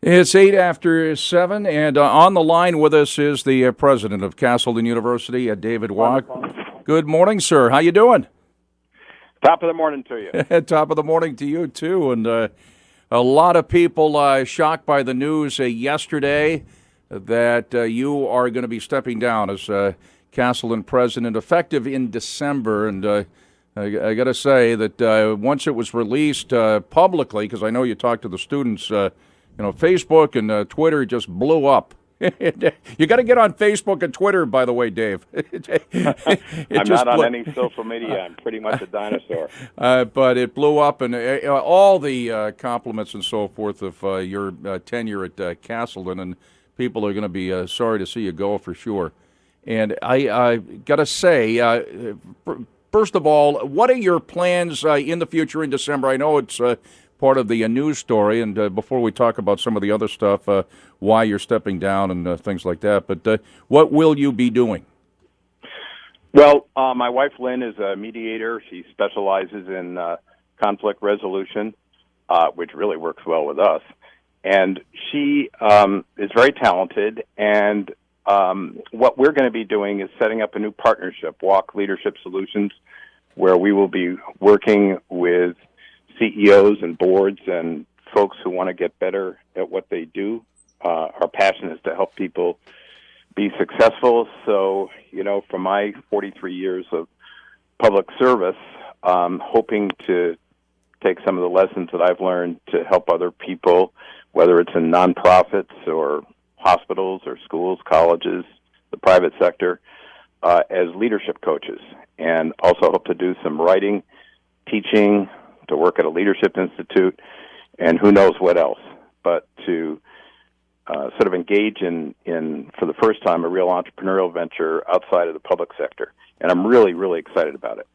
It's 8 after 7, and on the line with us is the president of Castleton University, David Wolk. Good morning, sir. How you doing? Top of the morning to you. Top of the morning to you, too. And a lot of people shocked by the news yesterday that you are going to be stepping down as Castleton president effective in December. And I got to say that once it was released publicly, because I know you talked to the students, Facebook and Twitter just blew up. You got to get on Facebook and Twitter, by the way, Dave. I'm not on any social media. I'm pretty much a dinosaur. But it blew up, and all the compliments and so forth of your tenure at Castleton, and people are going to be sorry to see you go for sure. And I got to say, first of all, what are your plans in the future in December? I know it's part of the news story, and before we talk about some of the other stuff, why you're stepping down and things like that, but what will you be doing? Well, my wife, Lynn, is a mediator. She specializes in conflict resolution, which really works well with us. And she is very talented, and what we're going to be doing is setting up a new partnership, Wolk Leadership Solutions, where we will be working with CEOs and boards and folks who want to get better at what they do. Our passion is to help people be successful. So, from my 43 years of public service, hoping to take some of the lessons that I've learned to help other people, whether it's in nonprofits or hospitals or schools, colleges, the private sector, as leadership coaches. And also hope to do some writing, teaching, to work at a leadership institute, and who knows what else. But to sort of engage in, for the first time, a real entrepreneurial venture outside of the public sector. And I'm really, really excited about it.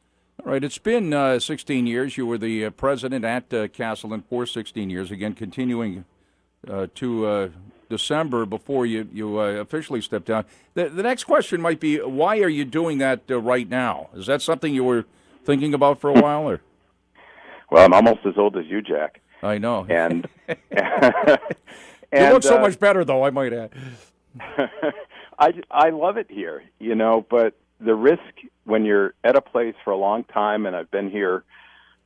All right. It's been 16 years. You were the president at Castleton for 16 years, again, continuing to December before you officially stepped down. The next question might be, why are you doing that right now? Is that something you were thinking about for a while? Or? Well, I'm almost as old as you, Jack. I know. And you look so much better, though, I might add. I love it here, but the risk when you're at a place for a long time, and I've been here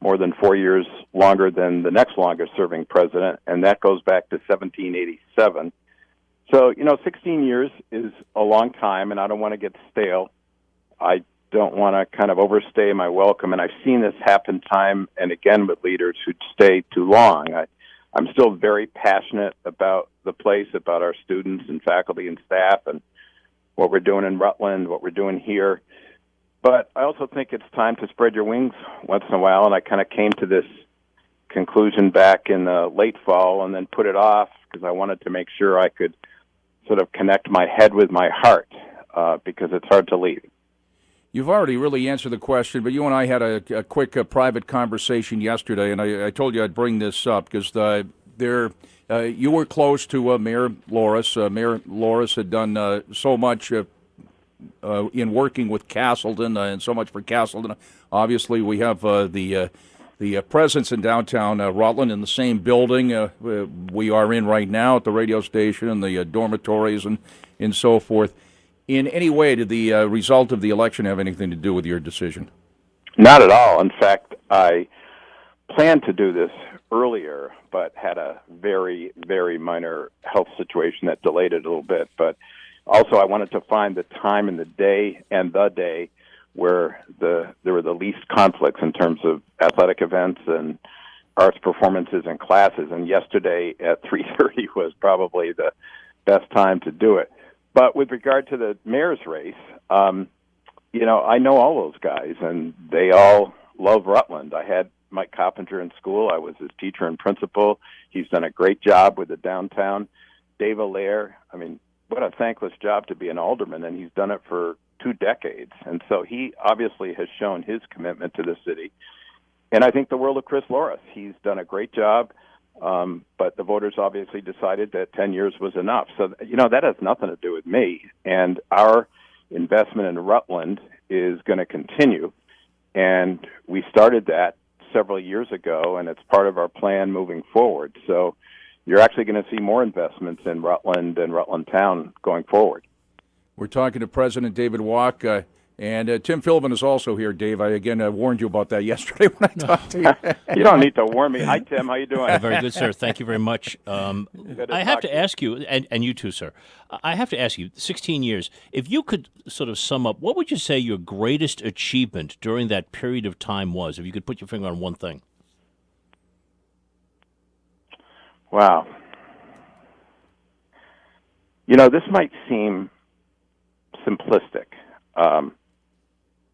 more than 4 years longer than the next longest-serving president, and that goes back to 1787. So, 16 years is a long time, and I don't want to get stale. I don't want to kind of overstay my welcome, and I've seen this happen time and again with leaders who stay too long. I'm still very passionate about the place, about our students and faculty and staff, and what we're doing in Rutland, what we're doing here. But I also think it's time to spread your wings once in a while, and I kind of came to this conclusion back in the late fall and then put it off because I wanted to make sure I could sort of connect my head with my heart because it's hard to leave. You've already really answered the question, but you and I had a quick private conversation yesterday, and I told you I'd bring this up because you were close to Mayor Loris. Mayor Loris had done so much in working with Castleton and so much for Castleton. Obviously, we have the presence in downtown Rutland in the same building we are in right now at the radio station and the dormitories and so forth. In any way, did the result of the election have anything to do with your decision? Not at all. In fact, I planned to do this earlier, but had a very, very minor health situation that delayed it a little bit. But also, I wanted to find the time in the day where there were the least conflicts in terms of athletic events and arts performances and classes. And yesterday at 3:30 was probably the best time to do it. But with regard to the mayor's race, I know all those guys, and they all love Rutland. I had Mike Coppinger in school. I was his teacher and principal. He's done a great job with the downtown. Dave Allaire, what a thankless job to be an alderman, and he's done it for 2 decades. And so he obviously has shown his commitment to the city. And I think the world of Chris Loris. He's done a great job. But the voters obviously decided that 10 years was enough. So, that has nothing to do with me. And our investment in Rutland is going to continue. And we started that several years ago, and it's part of our plan moving forward. So, you're actually going to see more investments in Rutland and Rutland Town going forward. We're talking to President David Wolk, and Tim Philbin is also here, Dave. I, again, warned you about that yesterday when I talked to you. You don't need to warn me. Hi, Tim. How you doing? Very good, sir. Thank you very much. I have to ask you, and you too, sir, I have to ask you, 16 years, if you could sort of sum up, what would you say your greatest achievement during that period of time was, if you could put your finger on one thing? Wow. You know, this might seem simplistic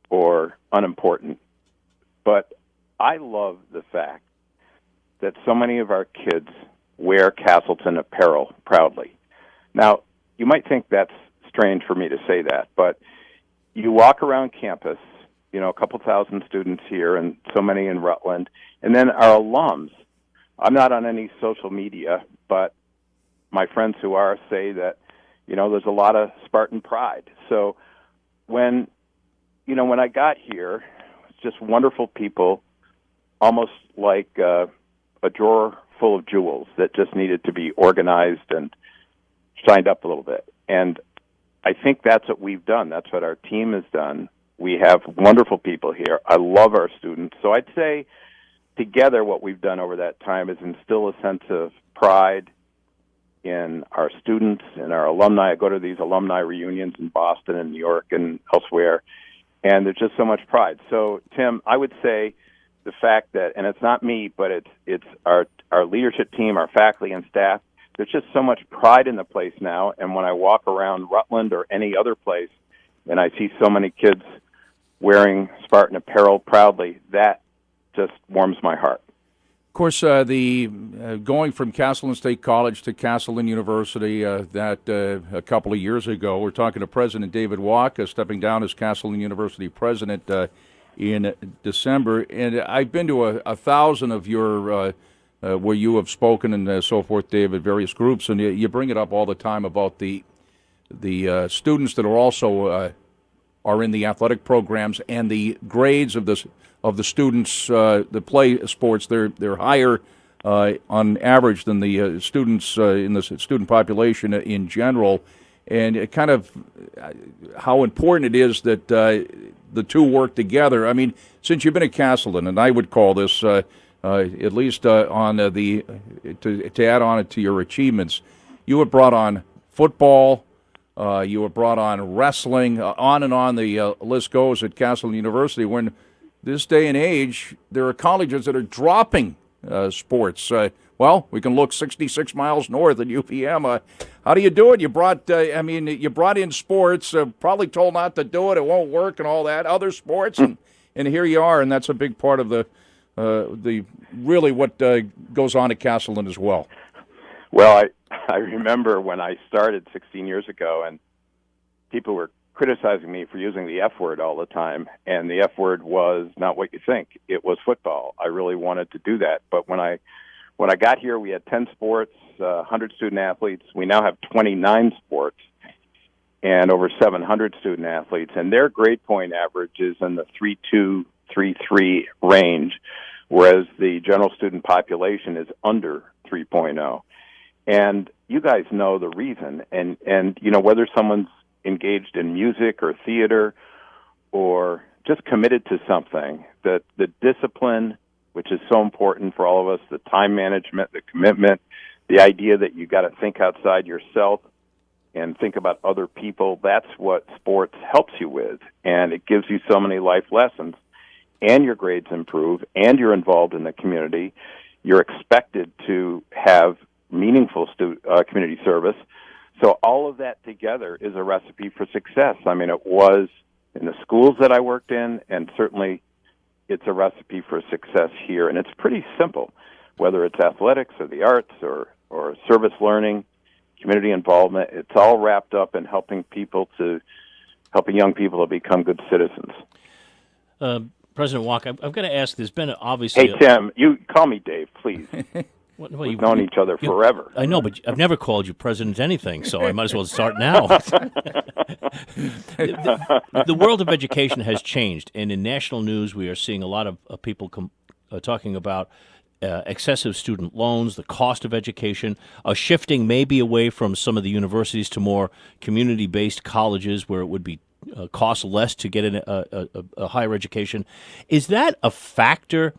or unimportant, but I love the fact that so many of our kids wear Castleton apparel proudly. Now, you might think that's strange for me to say that, but you walk around campus, you know, a couple thousand students here and so many in Rutland, and then our alums. I'm not on any social media, but my friends who are say that, you know, there's a lot of Spartan pride. So when I got here, it's just wonderful people, almost like a drawer full of jewels that just needed to be organized and shined up a little bit. And I think that's what we've done. That's what our team has done. We have wonderful people here. I love our students. So I'd say together what we've done over that time is instill a sense of pride in our students and our alumni. I go to these alumni reunions in Boston and New York and elsewhere, and there's just so much pride. So, Tim, I would say the fact that, and it's not me, but it's our leadership team, our faculty and staff, there's just so much pride in the place now, and when I walk around Rutland or any other place and I see so many kids wearing Spartan apparel proudly, that just warms my heart. Of course, the going from Castleton State College to Castleton University, that a couple of years ago, we're talking to President David Wolk, stepping down as Castleton University president in December. And I've been to 1,000 of your, where you have spoken and so forth, David, various groups, and you bring it up all the time about the students that are also are in the athletic programs and the grades of the students that play sports. They're higher on average than the students in the student population in general, and it kind of how important it is that the two work together. I mean, since you've been at Castleton, and I would call this at least on to add on it to your achievements, you have brought on football. You have brought on wrestling, on and on the list goes at Castleton University. When this day and age, there are colleges that are dropping sports. Well, we can look 66 miles north at UPM. How do you do it? You brought in sports, probably told not to do it, it won't work and all that, other sports, and here you are, and that's a big part of the really what goes on at Castleton as well. Well, I remember when I started 16 years ago, and people were criticizing me for using the F word all the time, and the F word was not what you think. It was football. I really wanted to do that, but when I got here, we had 10 sports, 100 student athletes. We now have 29 sports and over 700 student athletes, and their grade point average is in the 3.2, 3.3 range, whereas the general student population is under 3.0. And you guys know the reason, and you know, whether someone's engaged in music or theater or just committed to something, that the discipline, which is so important for all of us, the time management, the commitment, the idea that you got to think outside yourself and think about other people, that's what sports helps you with, and it gives you so many life lessons, and your grades improve, and you're involved in the community. You're expected to have meaningful community service. So all of that together is a recipe for success. I mean, it was in the schools that I worked in, and certainly it's a recipe for success here. And it's pretty simple, whether it's athletics or the arts or service learning, community involvement. It's all wrapped up in helping young people to become good citizens. President Wolk, I've got to ask, there's been obviously... Hey, Tim, you call me Dave, please. Well, we've known each other forever. I know, but I've never called you president anything, so I might as well start now. The world of education has changed, and in national news we are seeing a lot of people talking about excessive student loans, the cost of education, shifting maybe away from some of the universities to more community-based colleges where it would be cost less to get a higher education. Is that a factor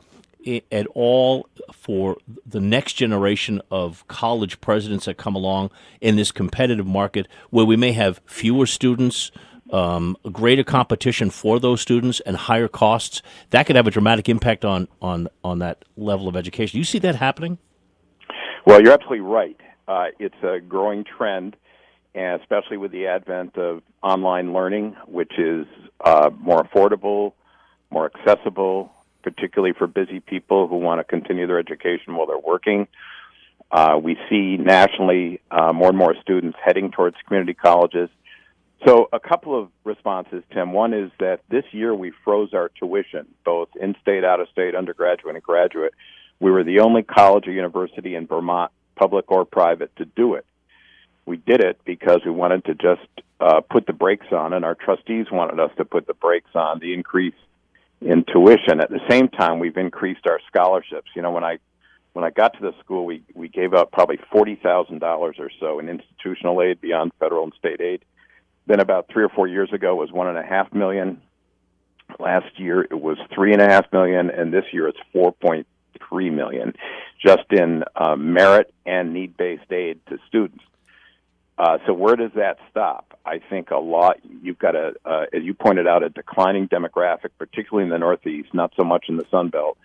at all for the next generation of college presidents that come along in this competitive market where we may have fewer students, greater competition for those students, and higher costs? That could have a dramatic impact on that level of education. Do you see that happening? Well, you're absolutely right. It's a growing trend, and especially with the advent of online learning, which is more affordable, more accessible, particularly for busy people who want to continue their education while they're working. We see nationally more and more students heading towards community colleges. So a couple of responses, Tim. One is that this year we froze our tuition, both in-state, out-of-state, undergraduate, and graduate. We were the only college or university in Vermont, public or private, to do it. We did it because we wanted to just put the brakes on, and our trustees wanted us to put the brakes on the increase in tuition. At the same time, we've increased our scholarships. You know, when I got to the school, we gave out probably $40,000 or so in institutional aid beyond federal and state aid. Then about 3 or 4 years ago, it was $1.5 million. Last year, it was $3.5 million, and this year it's $4.3 million, just in merit and need-based aid to students. So where does that stop? I think a lot. You've got as you pointed out, a declining demographic, particularly in the Northeast, not so much in the Sun Belt,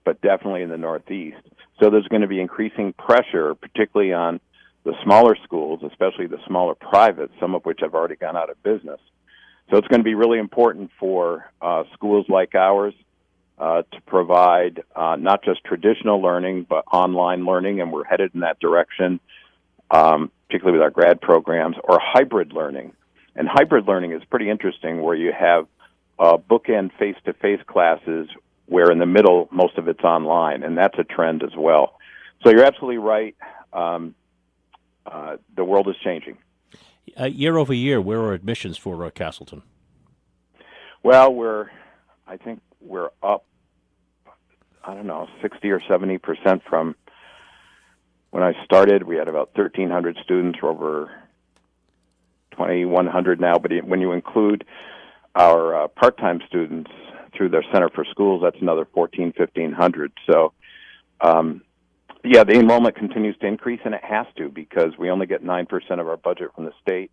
but definitely in the Northeast. So there's going to be increasing pressure, particularly on the smaller schools, especially the smaller privates, some of which have already gone out of business. So it's going to be really important for schools like ours to provide not just traditional learning, but online learning, and we're headed in that direction, particularly with our grad programs, or hybrid learning. And hybrid learning is pretty interesting, where you have bookend face-to-face classes where in the middle most of it's online, and that's a trend as well. So you're absolutely right. The world is changing. Year over year, where are admissions for Castleton? Well, I think we're up, 60 or 70% from when I started. We had about 1,300 students. We're over 2,100 now. But when you include our part-time students through their Center for Schools, that's another 1,500. So, the enrollment continues to increase, and it has to, because we only get 9% of our budget from the state.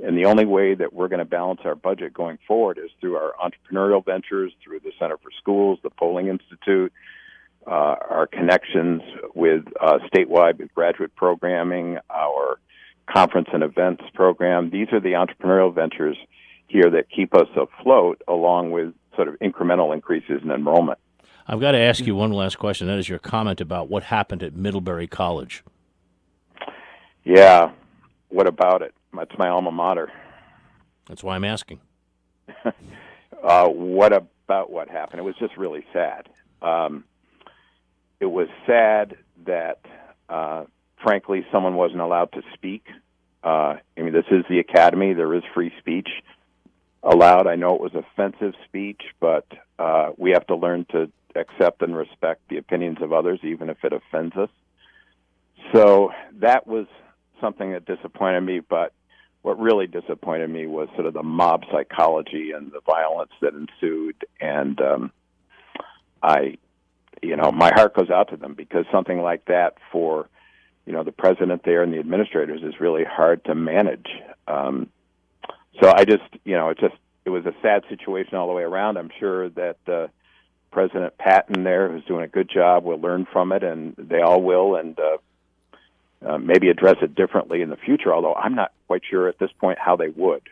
And the only way that we're going to balance our budget going forward is through our entrepreneurial ventures, through the Center for Schools, the Polling Institute, our connections with statewide graduate programming, our conference and events program. These are the entrepreneurial ventures here that keep us afloat, along with sort of incremental increases in enrollment. I've got to ask you one last question. That is your comment about what happened at Middlebury College. Yeah, what about it? That's my alma mater. That's why I'm asking. What about what happened? It was just really sad. It was sad that, frankly, someone wasn't allowed to speak. This is the academy. There is free speech allowed. I know it was offensive speech, but we have to learn to accept and respect the opinions of others, even if it offends us. So that was something that disappointed me, but what really disappointed me was sort of the mob psychology and the violence that ensued. And my heart goes out to them, because something like that for, the president there and the administrators is really hard to manage. So I just, it was a sad situation all the way around. I'm sure that President Patton there, who's doing a good job, will learn from it, and they all will, and maybe address it differently in the future, although I'm not quite sure at this point how they would.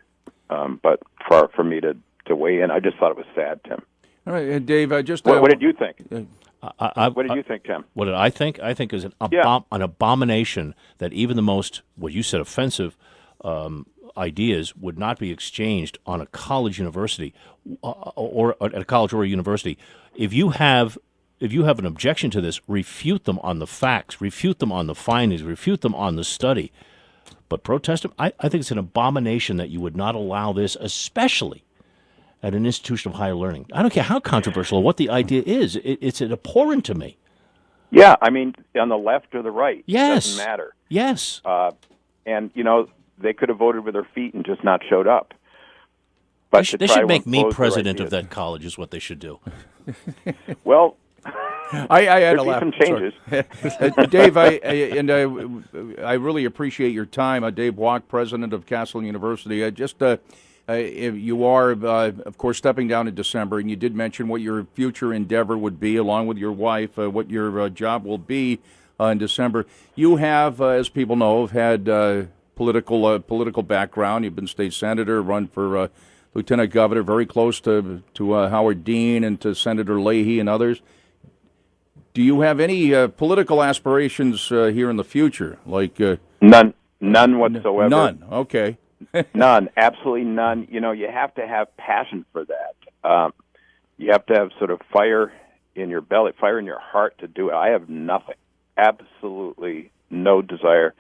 But for me to weigh in, I just thought it was sad, Tim. All right, Dave, I just... What did you think? What did you think, Tim? What did I think? I think it was an abomination that even the most, what you said, offensive ideas would not be exchanged on a college university or at a college or a university. If you have an objection to this, refute them on the facts, refute them on the findings, refute them on the study. But protest them, I think it's an abomination that you would not allow this, especially at an institution of higher learning. I don't care how controversial or what the idea is. It's abhorrent to me. Yeah, I mean, on the left or the right, Yes. it doesn't matter. Yes. And they could have voted with their feet and just not showed up. But They try should to make me impose their president of ideas. that college is what they should do. Well, I had there'd to be laugh. some changes. Dave, I really appreciate your time. Dave Wolk, president of Castleton University. You are, of course, stepping down in December, and you did mention what your future endeavor would be, along with your wife, what your job will be in December. You have, as people know, have had political background. You've been state senator, run for lieutenant governor, very close to Howard Dean and to Senator Leahy and others. Do you have any political aspirations here in the future? Like None whatsoever. None. Okay. None, absolutely none. You have to have passion for that. You have to have sort of fire in your belly, fire in your heart to do it. I have nothing, absolutely no desire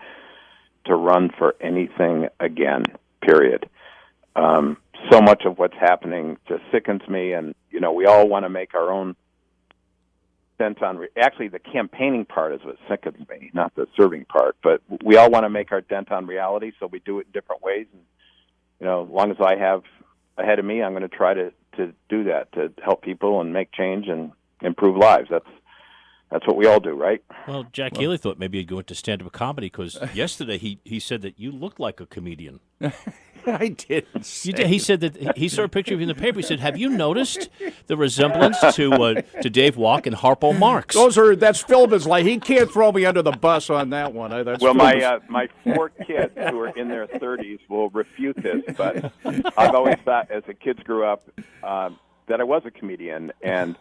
to run for anything again, period. So much of what's happening just sickens me, and, we all want to make our own dent on... Actually, the campaigning part is what sickens me, not the serving part, but we all want to make our dent on reality, so we do it in different ways. And, as long as I have ahead of me, I'm going to try to do that, to help people and make change and improve lives. That's what we all do, right? Well, Jack Healy thought maybe he'd go into stand-up comedy because yesterday he said that you looked like a comedian. I didn't. He said that he saw a picture of you in the paper. He said, "Have you noticed the resemblance to Dave Wolk and Harpo Marx?" That's Philbin's like he can't throw me under the bus on that one. That's well, Philbin's. my 4 kids who are in their 30s will refute this, but I've always thought as the kids grew up that I was a comedian, and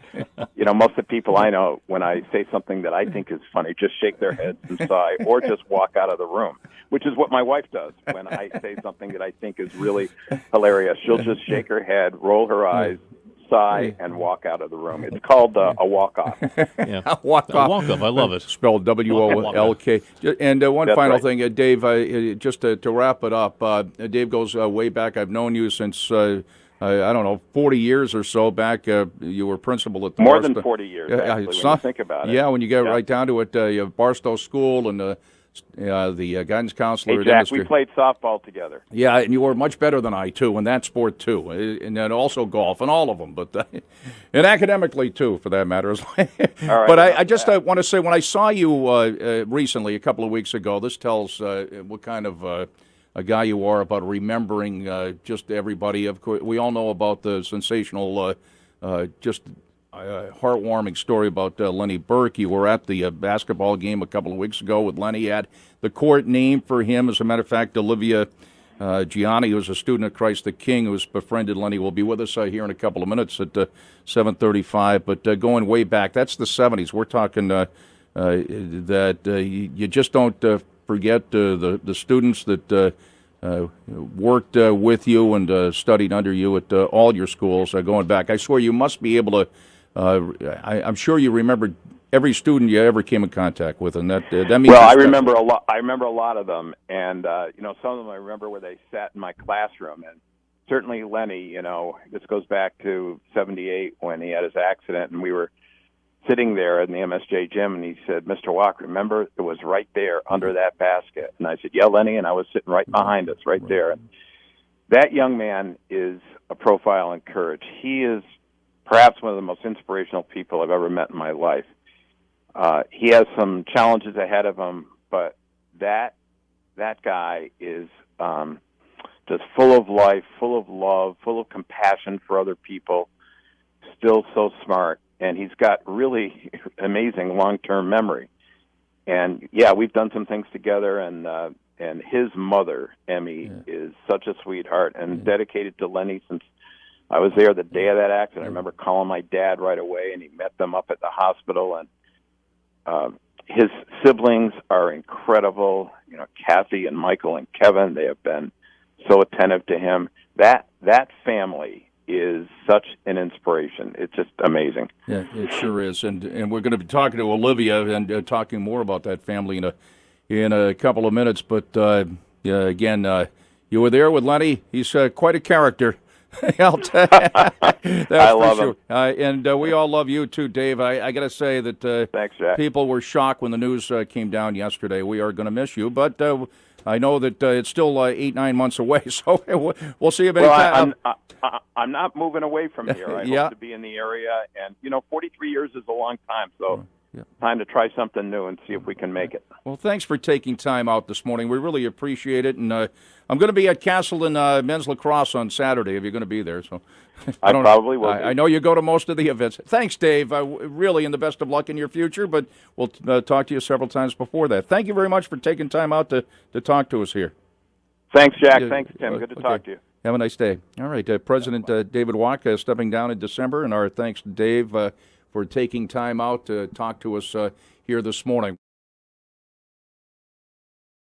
most of the people I know, when I say something that I think is funny, just shake their heads and sigh, or just walk out of the room, which is what my wife does when I say something that I think is really hilarious. She'll just shake her head, roll her eyes, sigh, and walk out of the room. It's called a walk-off. Yeah. Walk-off. Walk-off. I love it. Spelled W-O-L-K. And one That's final right. thing, Dave, just to wrap it up, Dave goes way back. I've known you since... I don't know, 40 years or so back. You were principal at the More Barstow. than 40 years, actually, when you think about it. Yeah, when you get right down to it, Barstow School and the guidance counselor Hey, at Jack, industry. we played softball together. Yeah, and you were much better than I, too, in that sport, too, and then also golf, and all of them, but and academically, too, for that matter. All right, But I just want to say, when I saw you recently, a couple of weeks ago, this tells what kind of a guy you are about remembering just everybody. Of course, we all know about the sensational, heartwarming story about Lenny Burke. You were at the basketball game a couple of weeks ago with Lenny. Had the court named for him. As a matter of fact, Olivia Gianni, who was a student at Christ the King, who has befriended Lenny, will be with us here in a couple of minutes at 7:35. But going way back, that's the 70s. We're talking that you just don't forget the students that worked with you and studied under you at all your schools going back. I swear you must be able to. I'm sure you remember every student you ever came in contact with, and that means. Well, I remember a lot. I remember a lot of them, and some of them I remember where they sat in my classroom, and certainly Lenny. This goes back to '78 when he had his accident, and we were sitting there in the MSJ gym, and he said, "Mr. Walk, remember it was right there under that basket." And I said, "Yeah, Lenny," and I was sitting right behind us, right there. And that young man is a profile in courage. He is perhaps one of the most inspirational people I've ever met in my life. He has some challenges ahead of him, but that guy is just full of life, full of love, full of compassion for other people, still so smart. And he's got really amazing long-term memory. And, yeah, we've done some things together, and his mother, Emmy, is such a sweetheart and dedicated to Lenny since I was there the day of that accident. I remember calling my dad right away, and he met them up at the hospital. And his siblings are incredible. Kathy and Michael and Kevin, they have been so attentive to him. That family is such an inspiration. It's just amazing. Yeah, it sure is. And we're going to be talking to Olivia and talking more about that family in a couple of minutes. But again, you were there with Lenny. He's quite a character. That's I for love sure. him. And we all love you too, Dave. I got to say that Thanks, Jack. people were shocked when the news came down yesterday. We are going to miss you, but I know that it's still 8-9 months away, so we'll see you anytime. Well, I'm not moving away from here. I Yeah. hope to be in the area, and 43 years is a long time, so time to try something new and see if we can make it. Well, thanks for taking time out this morning. We really appreciate it, and I'm going to be at Castleton men's lacrosse on Saturday if you're going to be there. So I probably will. I know you go to most of the events. Thanks, Dave. Really, and the best of luck in your future. But we'll talk to you several times before that. Thank you very much for taking time out to talk to us here. Thanks, Jack. Yeah, Thanks, Tim. Good to talk to you. Have a nice day. All right, President David Wolk stepping down in December, and our thanks to Dave for taking time out to talk to us here this morning.